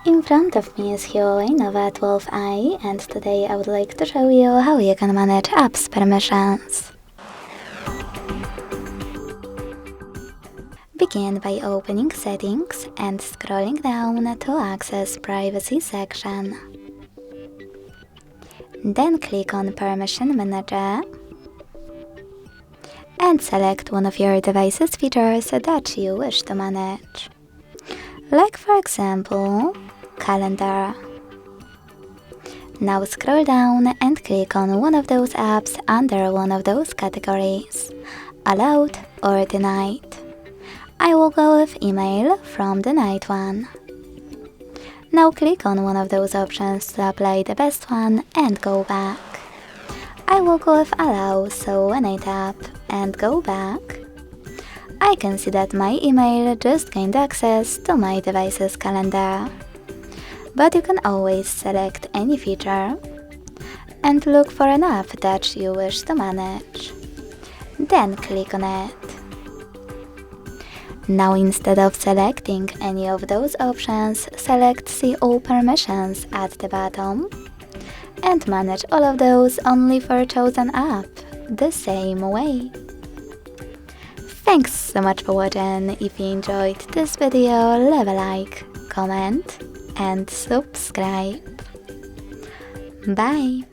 In front of me is HUAWEI Nova 12i, and today I would like to show you how you can manage apps permissions. Begin by opening Settings and scrolling down to access Privacy section. Then click on Permission Manager and select one of your device's features that you wish to manage. Like for example, Calendar. Now scroll down and click on one of those apps under one of those categories, Allowed or Denied. I will go with Email from Denied one. Now click on one of those options to apply the best one and go back. I will go with Allow, so when I tap and go back, I can see that my email just gained access to my device's calendar. But you can always select any feature and look for an app that you wish to manage. Then click on it. Now instead of selecting any of those options, select See All Permissions at the bottom and manage all of those only for chosen app, the same way. Thanks so much for watching. If you enjoyed this video, leave a like, comment and subscribe. Bye!